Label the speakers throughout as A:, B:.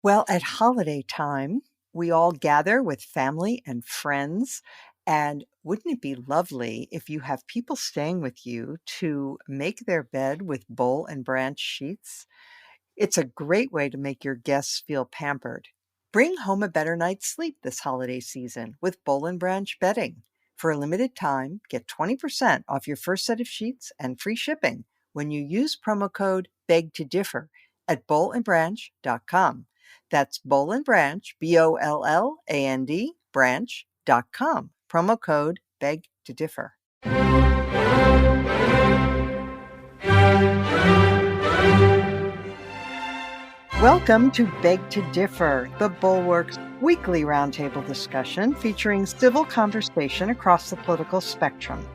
A: Well, at holiday time, we all gather with family and friends. And wouldn't it be lovely if you have people staying with you to make their bed with bowl and branch sheets? It's a great way to make your guests feel pampered. Bring home a better night's sleep this holiday season with Bowl and Branch bedding. For a limited time, get 20% off your first set of sheets and free shipping when you use promo code BEG to differ at bowlandbranch.com. That's Bowl and Branch, BOLLAND, branch.com. Promo code BEG to differ. Welcome to Beg to Differ, the Bulwark's weekly roundtable discussion featuring civil conversation across the political spectrum.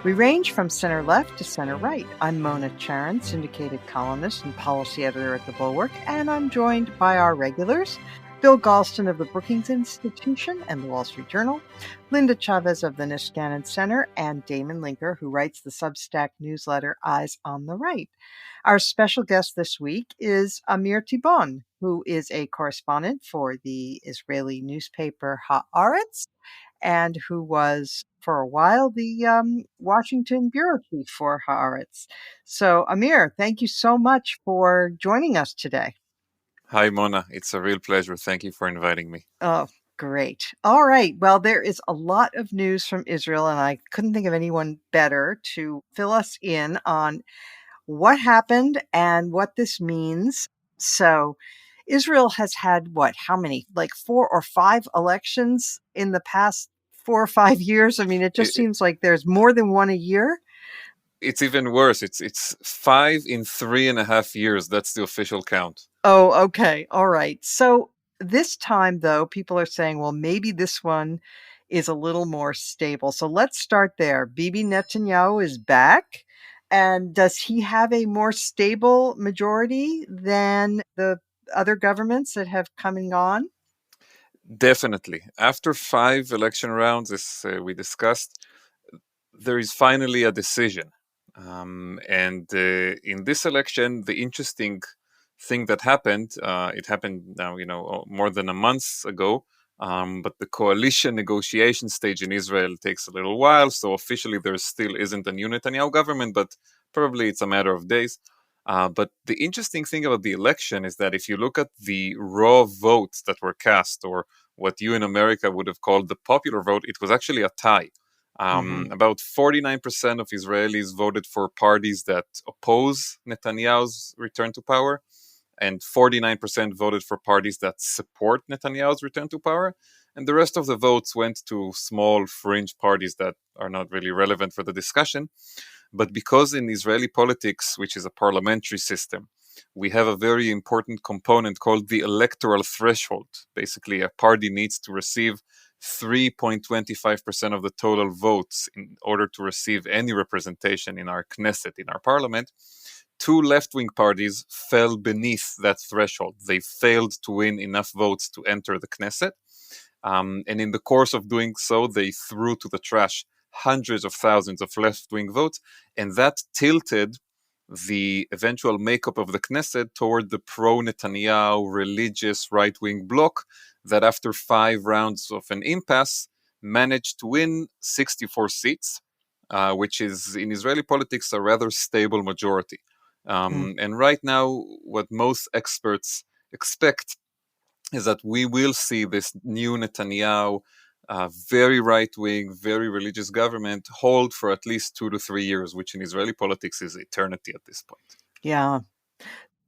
A: We range from center-left to center-right. I'm Mona Charen, syndicated columnist and policy editor at the Bulwark, and I'm joined by our regulars, Bill Galston of the Brookings Institution and the Wall Street Journal, Linda Chavez of the Niskanen Center, and Damon Linker, who writes the Substack newsletter Eyes on the Right. Our special guest this week is Amir Tibon, who is a correspondent for the Israeli newspaper Haaretz, and who was, for a while, the Washington bureau chief for Haaretz. So, Amir, thank you so much for joining us today.
B: Hi, Mona. It's a real pleasure. Thank you for inviting me.
A: Oh, great. All right. Well, there is a lot of news from Israel, and I couldn't think of anyone better to fill us in on what happened and what this means. So Israel has had how many, like 4 or 5 elections in the past 4 or 5 years? I mean, it just seems like there's more than one a year.
B: It's even worse. It's 5 in 3.5 years. That's the official count.
A: Oh, okay. All right. So this time, though, people are saying, well, maybe this one is a little more stable. So let's start there. Bibi Netanyahu is back. And does he have a more stable majority than the other governments that have come and gone?
B: Definitely. After 5 election rounds, as we discussed, there is finally a decision. And in this election, the interesting thing that happened, it happened now, more than a month ago, but the coalition negotiation stage in Israel takes a little while, so officially there still isn't a new Netanyahu government, but probably it's a matter of days. But the interesting thing about the election is that if you look at the raw votes that were cast, or what you in America would have called the popular vote, it was actually a tie. About 49% of Israelis voted for parties that oppose Netanyahu's return to power, and 49% voted for parties that support Netanyahu's return to power. And the rest of the votes went to small fringe parties that are not really relevant for the discussion. But because in Israeli politics, which is a parliamentary system, we have a very important component called the electoral threshold. Basically, a party needs to receive 3.25% of the total votes in order to receive any representation in our Knesset, in our parliament. 2 left-wing parties fell beneath that threshold. They failed to win enough votes to enter the Knesset. And in the course of doing so, they threw to the trash hundreds of thousands of left-wing votes, and that tilted the eventual makeup of the Knesset toward the pro-Netanyahu religious right-wing bloc that after 5 rounds of an impasse managed to win 64 seats, which is in Israeli politics a rather stable majority. And right now, what most experts expect is that we will see this new Netanyahu, very right-wing, very religious government hold for at least 2 to 3 years, which in Israeli politics is eternity at this point.
A: Yeah.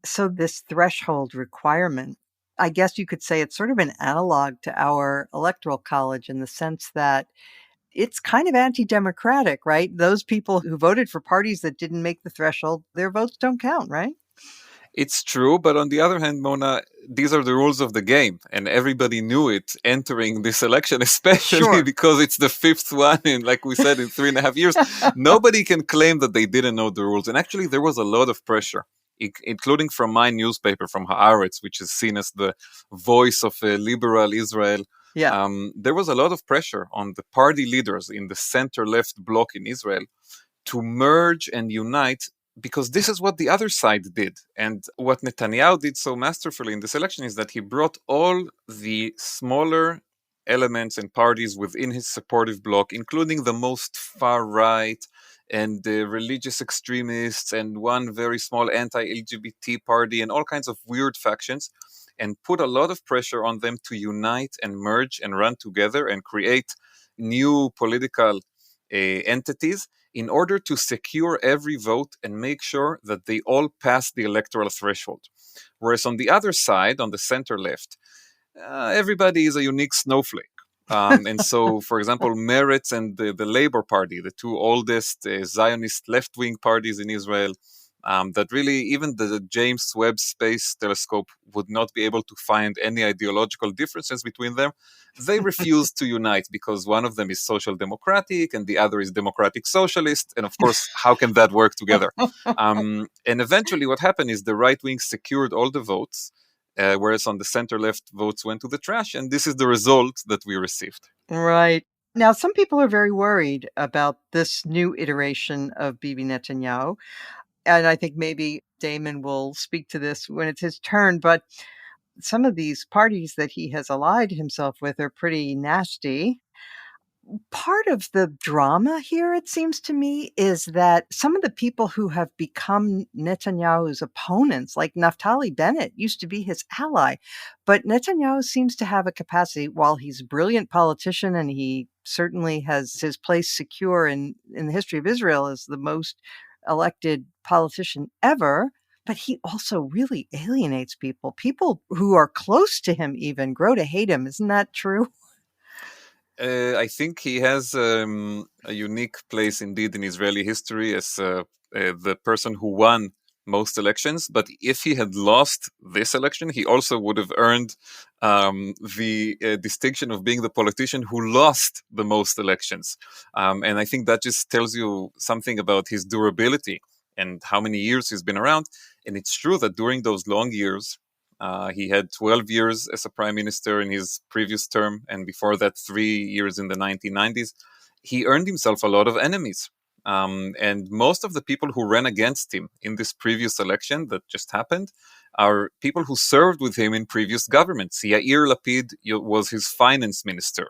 A: So this threshold requirement, I guess you could say it's sort of an analog to our electoral college in the sense that it's kind of anti-democratic, right? Those people who voted for parties that didn't make the threshold, their votes don't count, right?
B: It's true, but on the other hand, Mona, these are the rules of the game, and everybody knew it entering this election, especially because it's the 5th one in, like we said, in 3.5 years. Nobody can claim that they didn't know the rules. And actually, there was a lot of pressure, including from my newspaper, from Haaretz, which is seen as the voice of liberal Israel.
A: Yeah.
B: There was a lot of pressure on the party leaders in the center-left bloc in Israel to merge and unite because this is what the other side did. And what Netanyahu did so masterfully in this election is that he brought all the smaller elements and parties within his supportive bloc, including the most far right and the religious extremists and one very small anti-LGBT party and all kinds of weird factions, and put a lot of pressure on them to unite and merge and run together and create new political entities in order to secure every vote and make sure that they all pass the electoral threshold. Whereas on the other side, on the center left, everybody is a unique snowflake. And so, for example, Meretz and the Labor Party, the two oldest Zionist left-wing parties in Israel, that really even the James Webb Space Telescope would not be able to find any ideological differences between them. They refuse to unite because one of them is social democratic and the other is democratic socialist. And of course, how can that work together? And eventually what happened is the right wing secured all the votes, whereas on the center-left, votes went to the trash, and this is the result that we received.
A: Right. Now, some people are very worried about this new iteration of Bibi Netanyahu, and I think maybe Damon will speak to this when it's his turn, but some of these parties that he has allied himself with are pretty nasty. Part of the drama here, it seems to me, is that some of the people who have become Netanyahu's opponents, like Naftali Bennett, used to be his ally. But Netanyahu seems to have a capacity, while he's a brilliant politician and he certainly has his place secure in the history of Israel as the most elected politician ever, but he also really alienates people. People who are close to him even grow to hate him. Isn't that true?
B: I think he has a unique place indeed in Israeli history as the person who won most elections. But if he had lost this election, he also would have earned the distinction of being the politician who lost the most elections. And I think that just tells you something about his durability and how many years he's been around. And it's true that during those long years, he had 12 years as a prime minister in his previous term, and before that, 3 years in the 1990s. He earned himself a lot of enemies. And most of the people who ran against him in this previous election that just happened are people who served with him in previous governments. Yair Lapid was his finance minister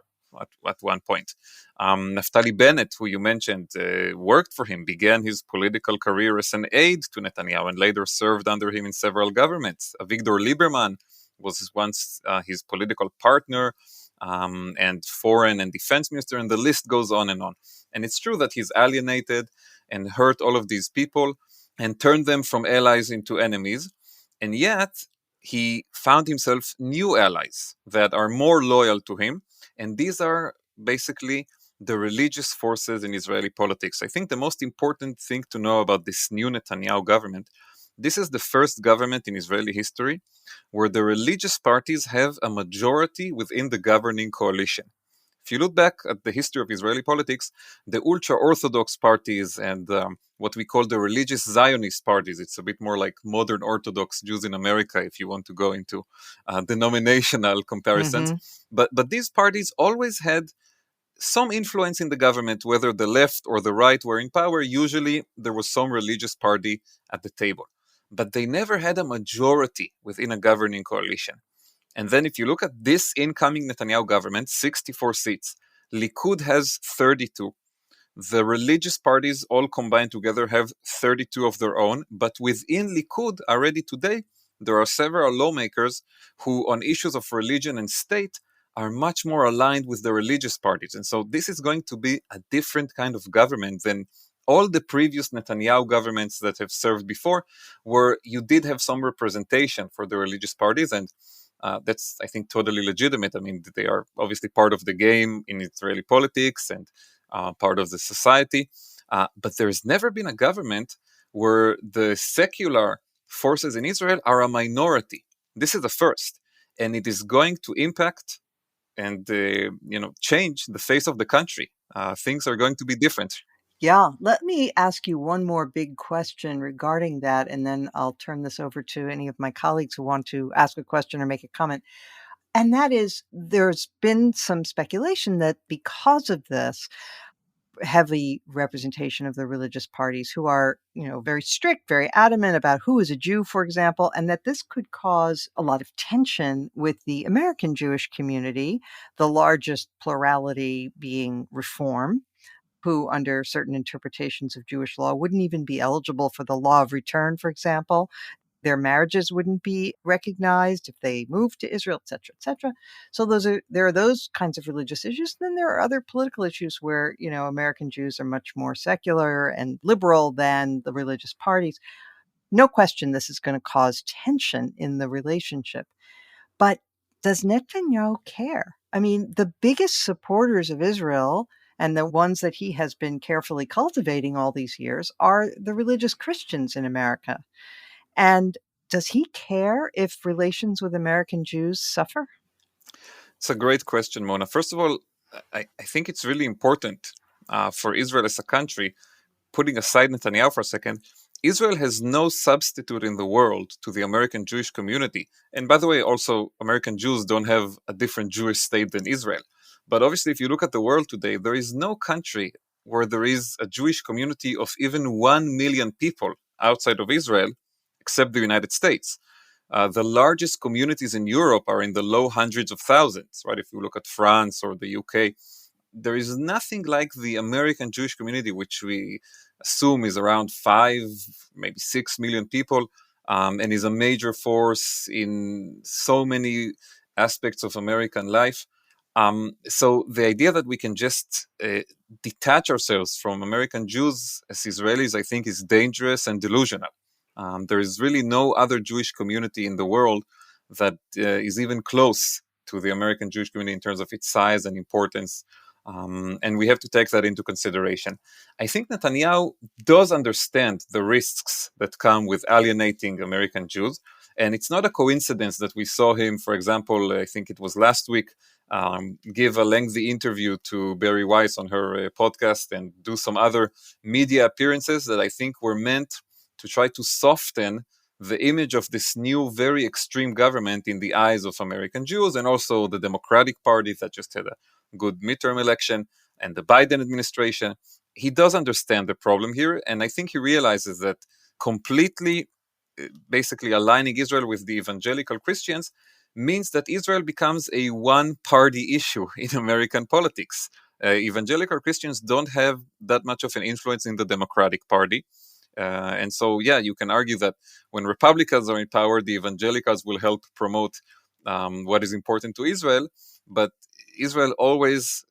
B: at one point. Naftali Bennett, who you mentioned, worked for him, began his political career as an aide to Netanyahu and later served under him in several governments. Avigdor Lieberman was once his political partner and foreign and defense minister, and the list goes on and on. And it's true that he's alienated and hurt all of these people and turned them from allies into enemies. And yet, he found himself new allies that are more loyal to him. And these are basically the religious forces in Israeli politics. I think the most important thing to know about this new Netanyahu government, this is the first government in Israeli history where the religious parties have a majority within the governing coalition. If you look back at the history of Israeli politics, the ultra-Orthodox parties and what we call the religious Zionist parties, it's a bit more like modern Orthodox Jews in America, if you want to go into denominational comparisons.
A: Mm-hmm.
B: But these parties always had some influence in the government, whether the left or the right were in power. Usually there was some religious party at the table, but they never had a majority within a governing coalition. And then if you look at this incoming Netanyahu government, 64 seats, Likud has 32. The religious parties all combined together have 32 of their own, but within Likud already today, there are several lawmakers who on issues of religion and state are much more aligned with the religious parties. And so this is going to be a different kind of government than all the previous Netanyahu governments that have served before, where you did have some representation for the religious parties. And that's, I think, totally legitimate. I mean, they are obviously part of the game in Israeli politics and part of the society. But there's never been a government where the secular forces in Israel are a minority. This is the first. And it is going to impact and change the face of the country. Things are going to be different.
A: Yeah, let me ask you one more big question regarding that, and then I'll turn this over to any of my colleagues who want to ask a question or make a comment. And that is, there's been some speculation that because of this, heavy representation of the religious parties who are, very strict, very adamant about who is a Jew, for example, and that this could cause a lot of tension with the American Jewish community, the largest plurality being Reform, who, under certain interpretations of Jewish law, wouldn't even be eligible for the law of return, for example. Their marriages wouldn't be recognized if they moved to Israel, et cetera, et cetera. So there are those kinds of religious issues. Then there are other political issues where, American Jews are much more secular and liberal than the religious parties. No question this is going to cause tension in the relationship. But does Netanyahu care? I mean, the biggest supporters of Israel and the ones that he has been carefully cultivating all these years are the religious Christians in America. And does he care if relations with American Jews suffer?
B: It's a great question, Mona. First of all, I think it's really important for Israel as a country, putting aside Netanyahu for a second. Israel has no substitute in the world to the American Jewish community. And by the way, also, American Jews don't have a different Jewish state than Israel. But obviously, if you look at the world today, there is no country where there is a Jewish community of even 1 million people outside of Israel, except the United States. The largest communities in Europe are in the low hundreds of thousands, right? If you look at France or the UK, there is nothing like the American Jewish community, which we assume is around 5, maybe 6 million people, and is a major force in so many aspects of American life. So the idea that we can just detach ourselves from American Jews as Israelis, I think, is dangerous and delusional. There is really no other Jewish community in the world that is even close to the American Jewish community in terms of its size and importance. And we have to take that into consideration. I think Netanyahu does understand the risks that come with alienating American Jews. And it's not a coincidence that we saw him, for example, I think it was last week, give a lengthy interview to Barry Weiss on her podcast and do some other media appearances that I think were meant to try to soften the image of this new, very extreme government in the eyes of American Jews, and also the Democratic Party that just had a good midterm election, and the Biden administration. He does understand the problem here, and I think he realizes that completely, basically aligning Israel with the evangelical Christians means that Israel becomes a one-party issue in American politics. Evangelical Christians don't have that much of an influence in the Democratic Party. And so, yeah, you can argue that when Republicans are in power, the evangelicals will help promote what is important to Israel. But Israel always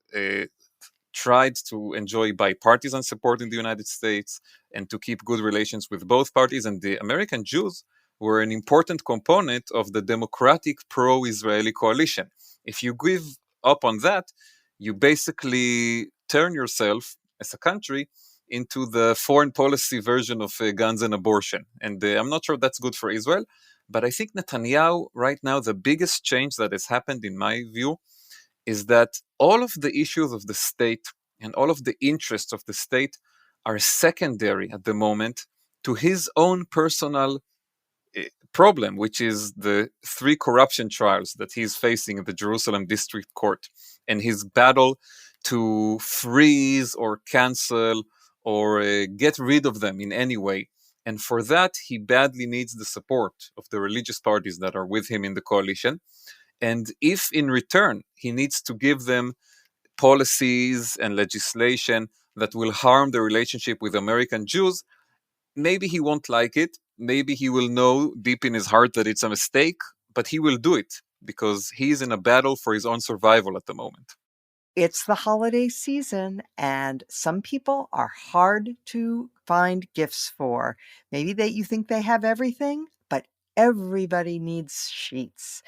B: tried to enjoy bipartisan support in the United States and to keep good relations with both parties. And the American Jews were an important component of the democratic pro-Israeli coalition. If you give up on that, you basically turn yourself as a country into the foreign policy version of guns and abortion. And I'm not sure that's good for Israel. But I think Netanyahu, right now, the biggest change that has happened, in my view, is that all of the issues of the state and all of the interests of the state are secondary at the moment to his own personal problem, which is the 3 corruption trials that he's facing in the Jerusalem District Court, and his battle to freeze or cancel or get rid of them in any way. And for that, he badly needs the support of the religious parties that are with him in the coalition. And if in return he needs to give them policies and legislation that will harm the relationship with American Jews, maybe he won't like it. Maybe he will know deep in his heart that it's a mistake, but he will do it because he's in a battle for his own survival at the moment.
A: It's the holiday season, and some people are hard to find gifts for. Maybe you think they have everything, but everybody needs sheets.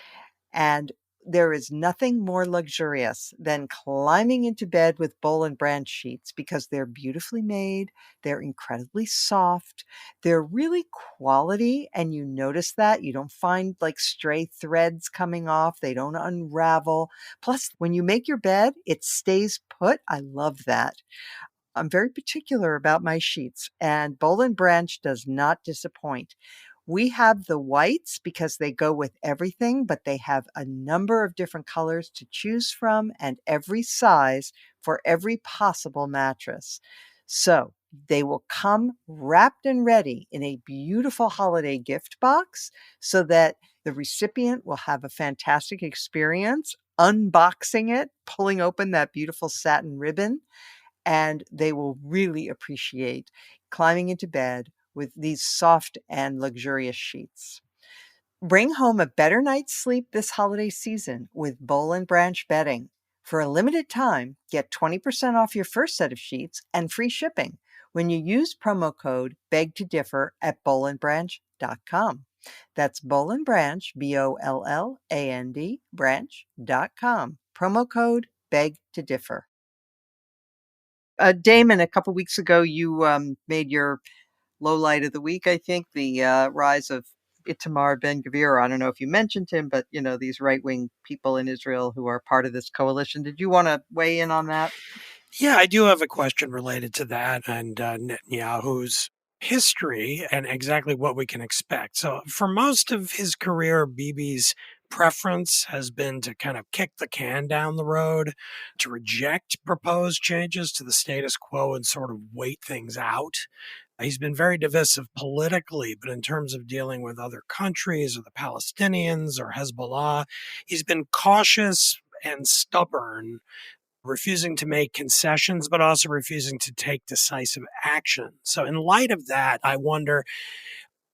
A: And there is nothing more luxurious than climbing into bed with Boll and Branch sheets because they're beautifully made, they're incredibly soft, they're really quality, and you notice that. You don't find like stray threads coming off, they don't unravel. Plus, when you make your bed, it stays put. I love that. I'm very particular about my sheets, and Boll and Branch does not disappoint. We have the whites because they go with everything, but they have a number of different colors to choose from and every size for every possible mattress. So they will come wrapped and ready in a beautiful holiday gift box so that the recipient will have a fantastic experience unboxing it, pulling open that beautiful satin ribbon, and they will really appreciate climbing into bed with these soft and luxurious sheets. Bring home a better night's sleep this holiday season with Boll and Branch bedding. For a limited time, get 20% off your first set of sheets and free shipping when you use promo code BEGTODIFFER at bollandbranch.com. That's Boll and Branch, BOLLAND, branch.com. Promo code BEGTODIFFER. Damon, a couple weeks ago, you made your low light of the week, I think, the rise of Itamar Ben-Gvir. I don't know if you mentioned him, but, these right-wing people in Israel who are part of this coalition. Did you want to weigh in on that?
C: Yeah, I do have a question related to that and Netanyahu's history and exactly what we can expect. So, for most of his career, Bibi's preference has been to kind of kick the can down the road, to reject proposed changes to the status quo and sort of wait things out. He's been very divisive politically, but in terms of dealing with other countries or the Palestinians or Hezbollah, he's been cautious and stubborn, refusing to make concessions, but also refusing to take decisive action. So, in light of that, I wonder,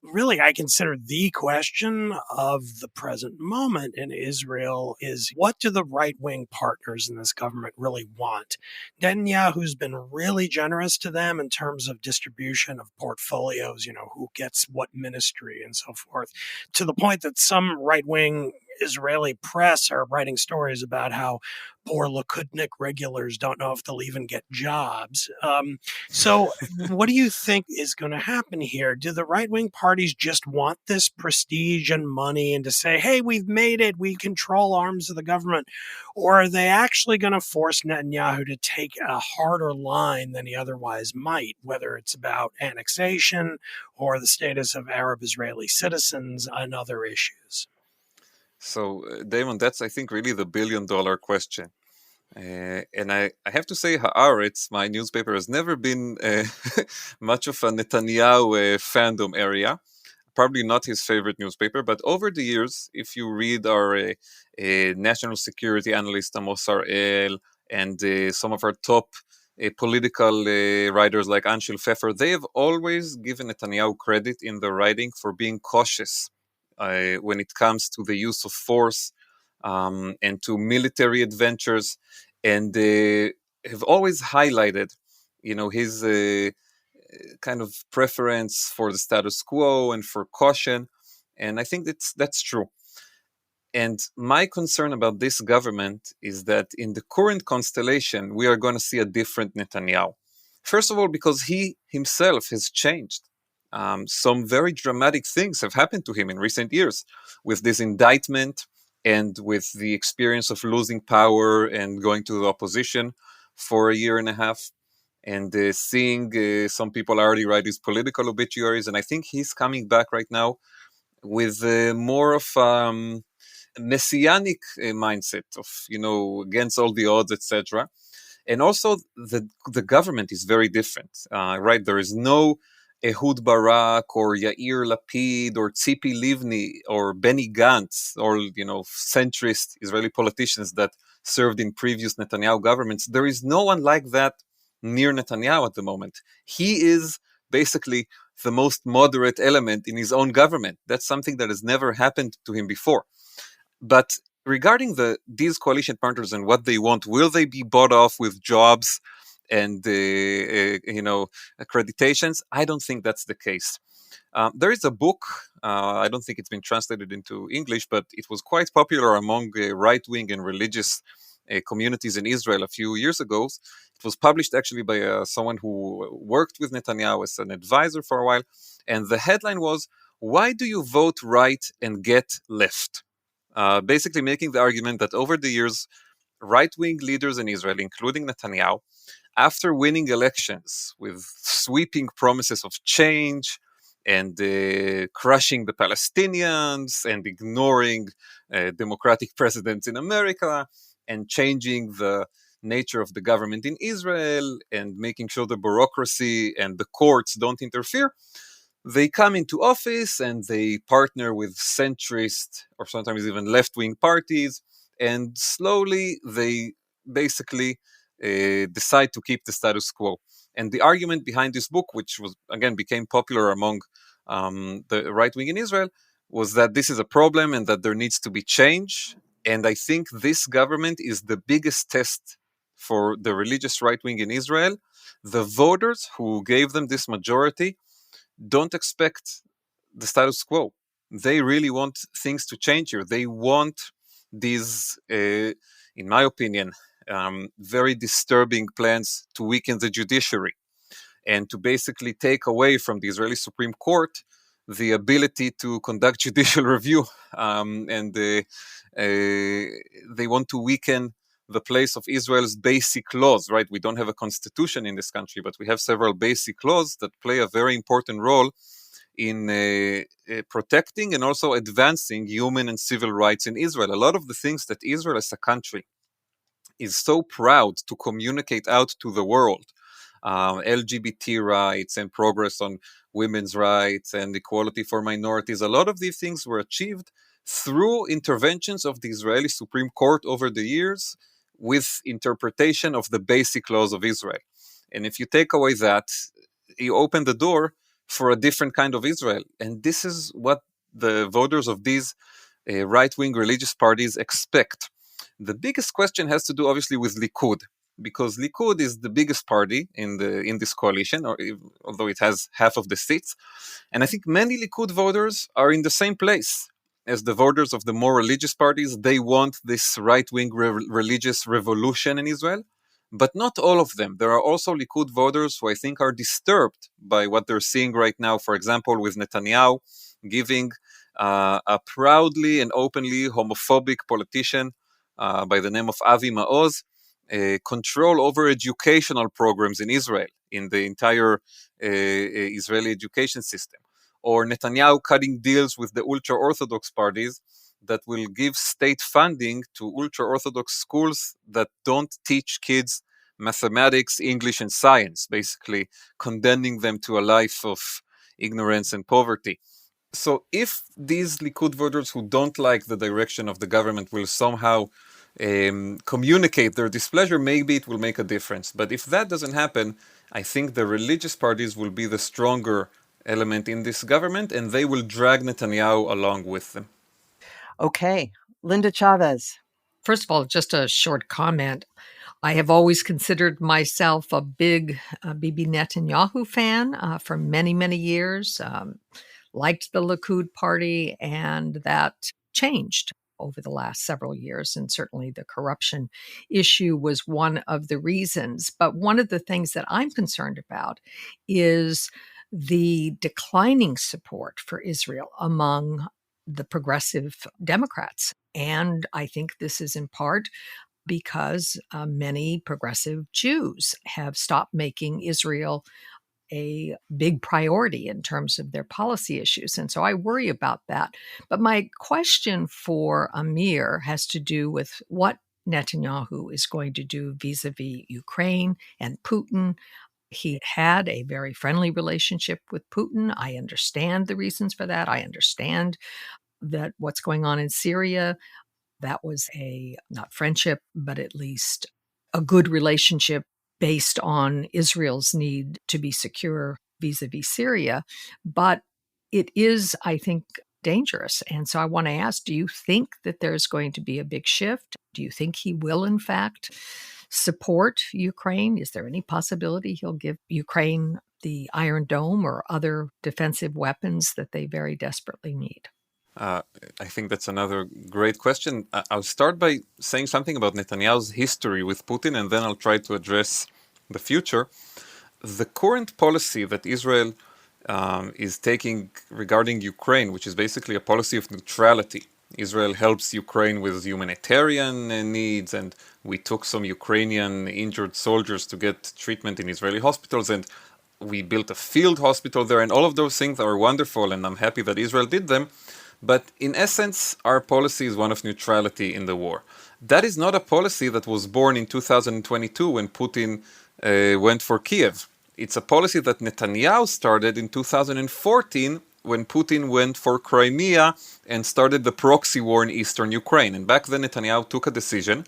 C: really, I consider the question of the present moment in Israel is, what do the right-wing partners in this government really want? Netanyahu's been really generous to them in terms of distribution of portfolios, who gets what ministry and so forth, to the point that some right-wing Israeli press are writing stories about how poor Likudnik regulars don't know if they'll even get jobs. So what do you think is going to happen here? Do the right-wing parties just want this prestige and money and to say, hey, we've made it, we control arms of the government? Or are they actually going to force Netanyahu to take a harder line than he otherwise might, whether it's about annexation or the status of Arab Israeli citizens and other issues?
B: So, Damon, that's, I think, really the billion-dollar question. And I have to say, Haaretz, my newspaper, has never been much of a Netanyahu fandom area. Probably not his favorite newspaper, but over the years, if you read our national security analyst Amos Harel and some of our top political writers like Anshel Pfeffer, they have always given Netanyahu credit in the writing for being cautious when it comes to the use of force and to military adventures, and have always highlighted, his kind of preference for the status quo and for caution, and I think that's true. And my concern about this government is that in the current constellation, we are going to see a different Netanyahu. First of all, because he himself has changed. Some very dramatic things have happened to him in recent years with this indictment and with the experience of losing power and going to the opposition for a year and a half, and seeing some people already write his political obituaries. And I think he's coming back right now with more of messianic mindset of, against all the odds, etc. And also the government is very different, right? There is no Ehud Barak or Yair Lapid or Tzipi Livni or Benny Gantz or, centrist Israeli politicians that served in previous Netanyahu governments. There is no one like that near Netanyahu at the moment. He is basically the most moderate element in his own government. That's something that has never happened to him before. But regarding these coalition partners and what they want, will they be bought off with jobs and accreditations? I don't think that's the case. There is a book, I don't think it's been translated into English, but it was quite popular among right-wing and religious communities in Israel a few years ago. It was published actually by someone who worked with Netanyahu as an advisor for a while. And the headline was, "Why do you vote right and get left?" Basically making the argument that over the years, right-wing leaders in Israel, including Netanyahu, after winning elections with sweeping promises of change and crushing the Palestinians and ignoring democratic presidents in America and changing the nature of the government in Israel and making sure the bureaucracy and the courts don't interfere. They come into office and they partner with centrist or sometimes even left-wing parties, and slowly they basically decide to keep the status quo. And the argument behind this book, which was again became popular among the right wing in Israel, was that this is a problem and that there needs to be change. And I think this government is the biggest test for the religious right wing in Israel. The voters who gave them this majority don't expect the status quo. They really want things to change here. They want these, in my opinion, very disturbing plans to weaken the judiciary and to basically take away from the Israeli Supreme Court the ability to conduct judicial review. And they want to weaken the place of Israel's basic laws, right? We don't have a constitution in this country, but we have several basic laws that play a very important role in protecting and also advancing human and civil rights in Israel. A lot of the things that Israel as a country is so proud to communicate out to the world, LGBT rights and progress on women's rights and equality for minorities, a lot of these things were achieved through interventions of the Israeli Supreme Court over the years with interpretation of the basic laws of Israel. And if you take away that, you open the door for a different kind of Israel. And this is what the voters of these right-wing religious parties expect. The biggest question has to do obviously with Likud, because Likud is the biggest party in this coalition, although it has half of the seats. And I think many Likud voters are in the same place as the voters of the more religious parties. They want this right-wing religious revolution in Israel, but not all of them. There are also Likud voters who I think are disturbed by what they're seeing right now, for example, with Netanyahu giving a proudly and openly homophobic politician by the name of Avi Maoz control over educational programs in Israel, in the entire Israeli education system. Or Netanyahu cutting deals with the ultra-Orthodox parties that will give state funding to ultra-Orthodox schools that don't teach kids mathematics, English, and science, basically condemning them to a life of ignorance and poverty. So if these Likud voters who don't like the direction of the government will somehow communicate their displeasure, maybe it will make a difference. But if that doesn't happen, I think the religious parties will be the stronger element in this government, and they will drag Netanyahu along with them.
A: Okay, Linda Chavez.
D: First of all, just a short comment. I have always considered myself a big Bibi Netanyahu fan for many, many years. Liked the Likud party, and that changed over the last several years. And certainly the corruption issue was one of the reasons. But one of the things that I'm concerned about is the declining support for Israel among the progressive Democrats. And I think this is in part because many progressive Jews have stopped making Israel a big priority in terms of their policy issues. And so I worry about that. But my question for Amir has to do with what Netanyahu is going to do vis-a-vis Ukraine and Putin. He had a very friendly relationship with Putin. I understand the reasons for that. I understand that what's going on in Syria, that was a, not friendship, but at least a good relationship based on Israel's need to be secure vis-a-vis Syria. But it is, I think, dangerous. And so I want to ask, do you think that there's going to be a big shift? Do you think he will, in fact, support Ukraine? Is there any possibility he'll give Ukraine the Iron Dome or other defensive weapons that they very desperately need?
B: I think that's another great question. I'll start by saying something about Netanyahu's history with Putin, and then I'll try to address the future. The current policy that Israel is taking regarding Ukraine, which is basically a policy of neutrality. Israel helps Ukraine with humanitarian needs, and we took some Ukrainian injured soldiers to get treatment in Israeli hospitals, and we built a field hospital there, and all of those things are wonderful, and I'm happy that Israel did them. But in essence, our policy is one of neutrality in the war. That is not a policy that was born in 2022 when Putin went for Kiev. It's a policy that Netanyahu started in 2014 when Putin went for Crimea and started the proxy war in eastern Ukraine. And back then Netanyahu took a decision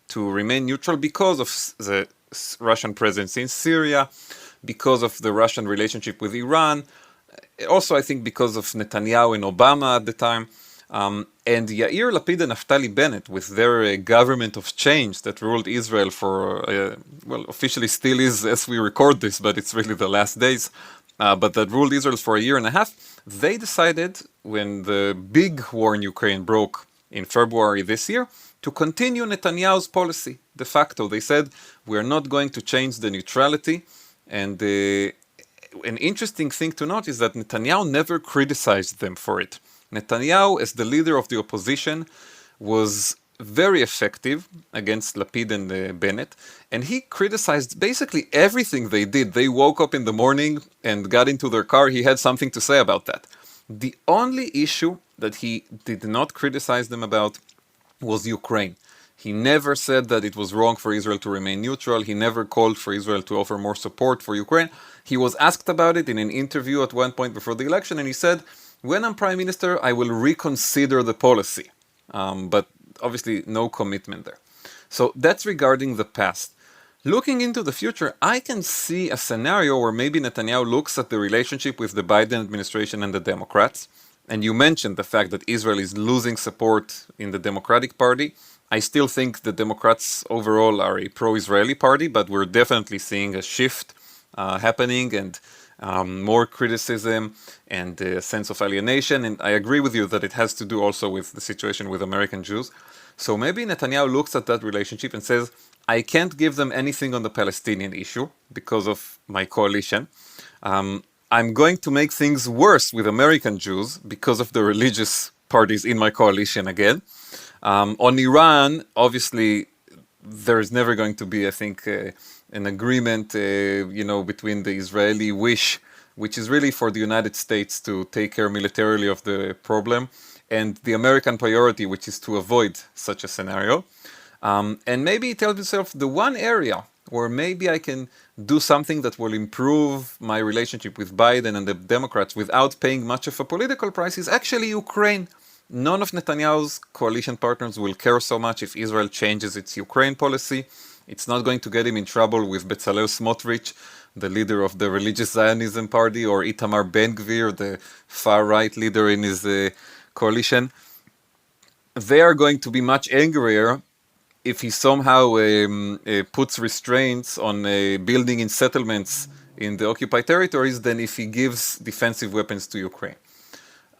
B: to remain neutral because of the Russian presence in Syria, because of the Russian relationship with Iran, also I think because of Netanyahu and Obama at the time, and Yair Lapid and Naftali Bennett with their government of change that ruled Israel for, well, officially still is as we record this, but it's really the last days, but that ruled Israel for a year and a half. They decided when the big war in Ukraine broke in February this year to continue Netanyahu's policy de facto. They said, we're not going to change the neutrality. And an interesting thing to note is that Netanyahu never criticized them for it. Netanyahu, as the leader of the opposition, was very effective against Lapid and Bennett, and he criticized basically everything they did. They woke up in the morning and got into their car. He had something to say about that. The only issue that he did not criticize them about was Ukraine. He never said that it was wrong for Israel to remain neutral. He never called for Israel to offer more support for Ukraine. He was asked about it in an interview at one point before the election, and he said, when I'm prime minister, I will reconsider the policy. But obviously no commitment there. So that's regarding the past. Looking into the future, I can see a scenario where maybe Netanyahu looks at the relationship with the Biden administration and the Democrats. And you mentioned the fact that Israel is losing support in the Democratic Party. I still think the Democrats overall are a pro-Israeli party, but we're definitely seeing a shift happening and more criticism and a sense of alienation. And I agree with you that it has to do also with the situation with American Jews. So maybe Netanyahu looks at that relationship and says, I can't give them anything on the Palestinian issue because of my coalition. I'm going to make things worse with American Jews because of the religious parties in my coalition again. On Iran, obviously, there is never going to be, I think, an agreement, between the Israeli wish, which is really for the United States to take care militarily of the problem, and the American priority, which is to avoid such a scenario. And maybe he tells himself, the one area where maybe I can do something that will improve my relationship with Biden and the Democrats without paying much of a political price is actually Ukraine. None of Netanyahu's coalition partners will care so much if Israel changes its Ukraine policy. It's not going to get him in trouble with Bezalel Smotrich, the leader of the Religious Zionism Party, or Itamar Ben-Gvir, the far-right leader in his coalition. They are going to be much angrier if he somehow puts restraints on building in settlements in the occupied territories than if he gives defensive weapons to Ukraine.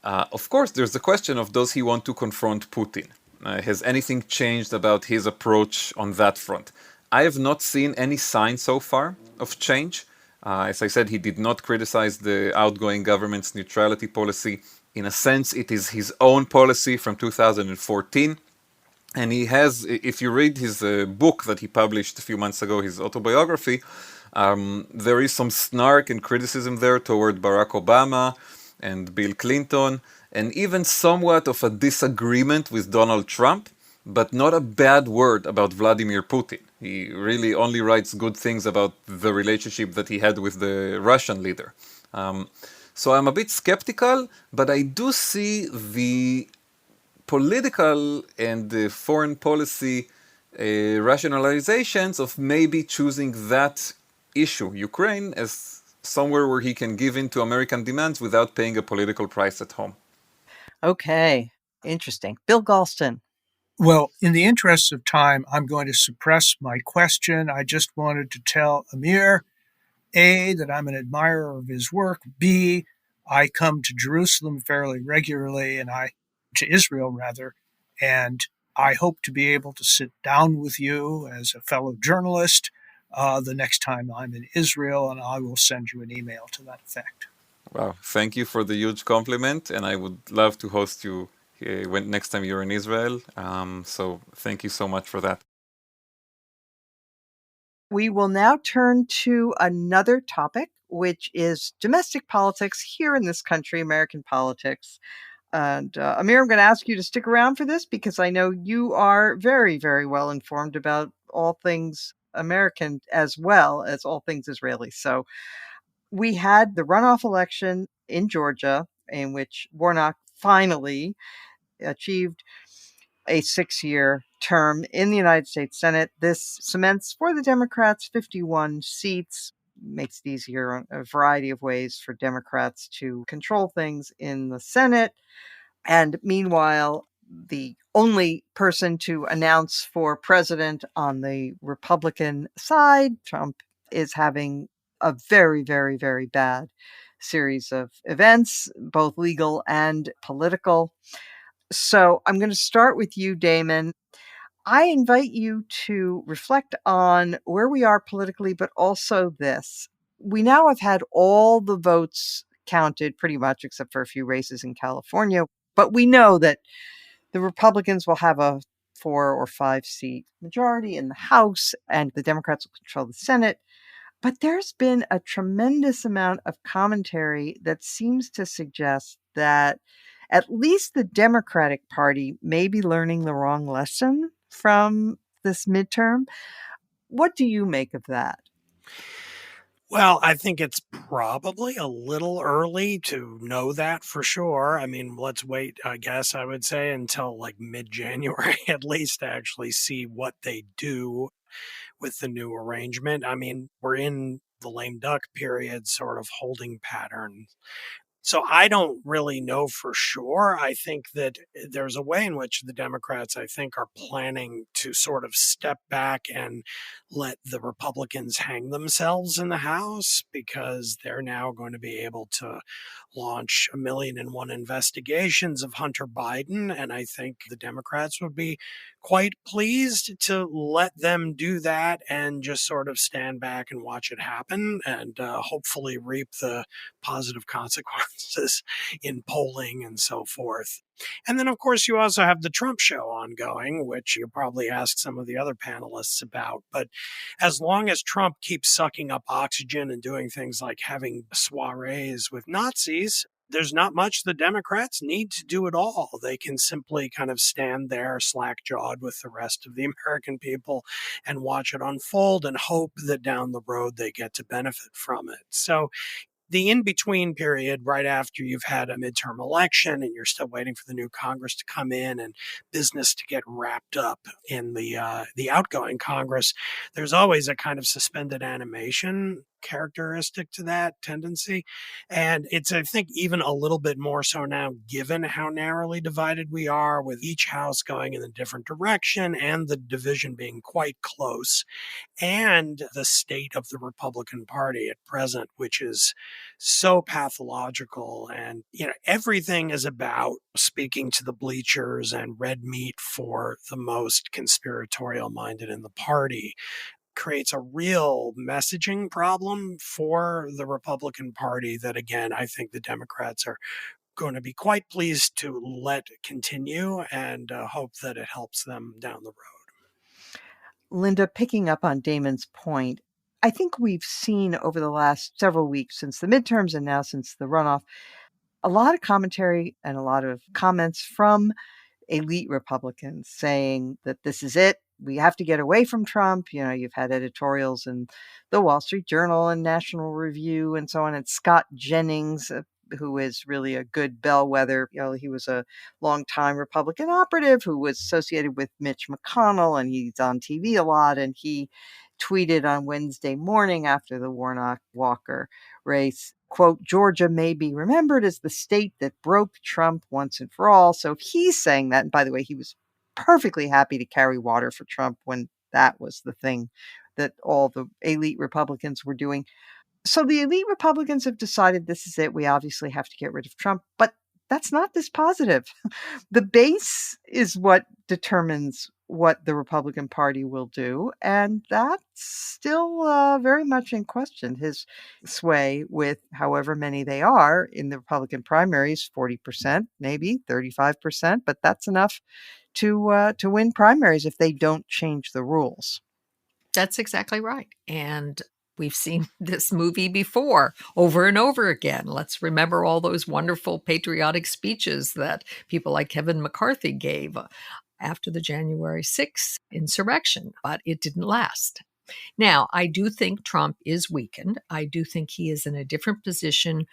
B: Of course, there's the question of, does he want to confront Putin? Has anything changed about his approach on that front? I have not seen any sign so far of change. As I said, he did not criticize the outgoing government's neutrality policy. In a sense, it is his own policy from 2014. And he has, if you read his book that he published a few months ago, his autobiography, there is some snark and criticism there toward Barack Obama and Bill Clinton, and even somewhat of a disagreement with Donald Trump, but not a bad word about Vladimir Putin. He really only writes good things about the relationship that he had with the Russian leader. So I'm a bit skeptical, but I do see the political and foreign policy rationalizations of maybe choosing that issue, Ukraine, as somewhere where he can give in to American demands without paying a political price at home.
A: Okay, interesting. Bill Galston.
E: Well, in the interest of time, I'm going to suppress my question. I just wanted to tell Amir, A, that I'm an admirer of his work, B, I come to Jerusalem fairly regularly, to Israel rather, and I hope to be able to sit down with you as a fellow journalist the next time I'm in Israel, and I will send you an email to that effect.
B: Wow, thank you for the huge compliment, and I would love to host you when next time you're in Israel. So thank you so much for that.
A: We will now turn to another topic, which is domestic politics here in this country, American politics. And Amir, I'm going to ask you to stick around for this because I know you are very, very well informed about all things American as well as all things Israeli. So we had the runoff election in Georgia in which Warnock finally achieved a 6-year term in the United States Senate. This cements for the Democrats 51 seats, makes it easier in a variety of ways for Democrats to control things in the Senate. And meanwhile, the only person to announce for president on the Republican side, Trump, is having a very, very, very bad series of events, both legal and political. So I'm going to start with you, Damon. I invite you to reflect on where we are politically, but also this. We now have had all the votes counted pretty much, except for a few races in California. But we know that the Republicans will have a 4 or 5 seat majority in the House, and the Democrats will control the Senate. But there's been a tremendous amount of commentary that seems to suggest that at least the Democratic Party may be learning the wrong lesson from this midterm. What do you make of that?
C: Well, I think it's probably a little early to know that for sure. I mean, let's wait, I guess I would say, until like mid-January at least to actually see what they do with the new arrangement. I mean, we're in the lame duck period sort of holding pattern. So I don't really know for sure. I think that there's a way in which the Democrats, I think, are planning to sort of step back and let the Republicans hang themselves in the House because they're now going to be able to launch 1,000,001 investigations of Hunter Biden. And I think the Democrats would be quite pleased to let them do that and just sort of stand back and watch it happen and hopefully reap the positive consequences in polling and so forth. And then, of course, you also have the Trump show ongoing, which you probably ask some of the other panelists about. But as long as Trump keeps sucking up oxygen and doing things like having soirees with Nazis, there's not much the Democrats need to do at all. They can simply kind of stand there slack-jawed with the rest of the American people and watch it unfold and hope that down the road they get to benefit from it. So the in-between period right after you've had a midterm election and you're still waiting for the new Congress to come in and business to get wrapped up in the outgoing Congress, there's always a kind of suspended animation characteristic to that tendency. And it's, I think, even a little bit more so now, given how narrowly divided we are, with each house going in a different direction and the division being quite close, and the state of the Republican Party at present, which is so pathological. And, everything is about speaking to the bleachers and red meat for the most conspiratorial minded in the party. Creates a real messaging problem for the Republican Party that, again, I think the Democrats are going to be quite pleased to let continue and hope that it helps them down the road.
A: Linda, picking up on Damon's point, I think we've seen over the last several weeks since the midterms and now since the runoff, a lot of commentary and a lot of comments from elite Republicans saying that this is it. We have to get away from Trump. You've had editorials in the Wall Street Journal and National Review and so on. And Scott Jennings, who is really a good bellwether. He was a longtime Republican operative who was associated with Mitch McConnell, and he's on TV a lot. And he tweeted on Wednesday morning after the Warnock-Walker race, quote, "Georgia may be remembered as the state that broke Trump once and for all." So if he's saying that, and by the way, he was perfectly happy to carry water for Trump when that was the thing that all the elite Republicans were doing. So the elite Republicans have decided this is it. We obviously have to get rid of Trump, but that's not this positive. The base is what determines what the Republican Party will do, and that's still very much in question. His sway with however many they are in the Republican primaries, 40%, maybe 35%, but that's enough to win primaries if they don't change the rules.
D: That's exactly right. And We've seen this movie before, over and over again. Let's remember all those wonderful patriotic speeches that people like Kevin McCarthy gave after the January 6th insurrection, but it didn't last. Now, I do think Trump is weakened. I do think he is in a different position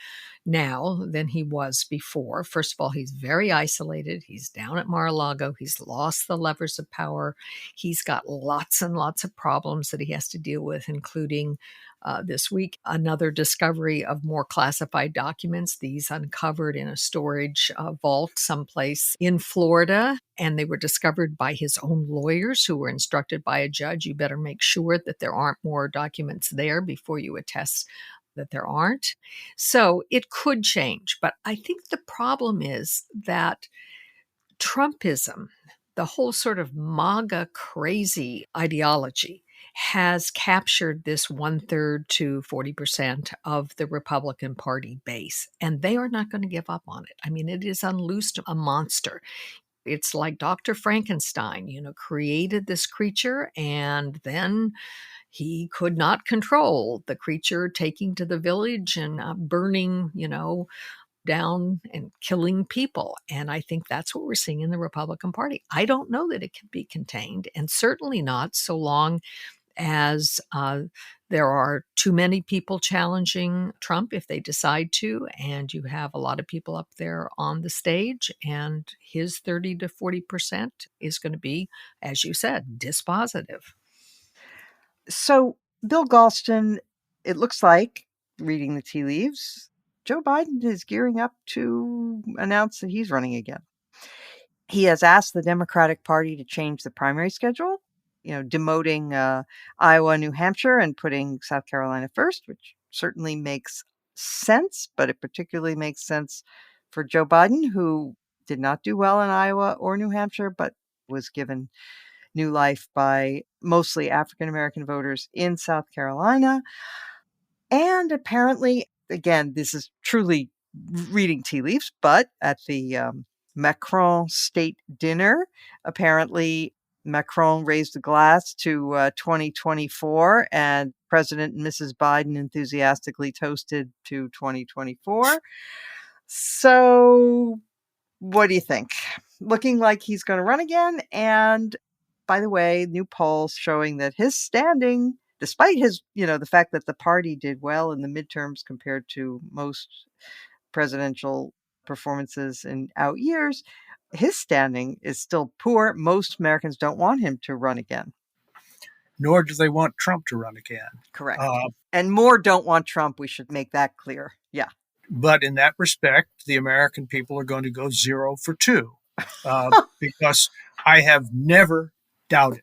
D: now than he was before. First of all, he's very isolated. He's down at Mar-a-Lago. He's lost the levers of power. He's got lots and lots of problems that he has to deal with, including this week, another discovery of more classified documents, these uncovered in a storage vault someplace in Florida. And they were discovered by his own lawyers who were instructed by a judge. You better make sure that there aren't more documents there before you attest that there aren't. So it could change. But I think the problem is that Trumpism, the whole sort of MAGA crazy ideology, has captured this 1/3 to 40% of the Republican Party base, and they are not going to give up on it. I mean, it has unloosed a monster. It's like Dr. Frankenstein, created this creature, and then he could not control the creature taking to the village and burning, down and killing people. And I think that's what we're seeing in the Republican Party. I don't know that it can be contained, and certainly not so long as there are too many people challenging Trump if they decide to, and you have a lot of people up there on the stage, and his 30 to 40% is going to be, as you said, dispositive.
A: So, Bill Galston, it looks like, reading the tea leaves, Joe Biden is gearing up to announce that he's running again. He has asked the Democratic Party to change the primary schedule, demoting Iowa, New Hampshire, and putting South Carolina first, which certainly makes sense, but it particularly makes sense for Joe Biden, who did not do well in Iowa or New Hampshire, but was given new life by mostly African-American voters in South Carolina. And apparently, again, this is truly reading tea leaves, but at the Macron state dinner, apparently Macron raised a glass to 2024, and President and Mrs. Biden enthusiastically toasted to 2024. So what do you think? Looking like he's going to run again. And by the way, new polls showing that his standing, despite his, the fact that the party did well in the midterms compared to most presidential performances in out years, his standing is still poor. Most Americans don't want him to run again.
E: Nor do they want Trump to run again.
A: Correct. And more don't want Trump. We should make that clear. Yeah.
E: But in that respect, the American people are going to go 0 for 2 because I have never doubted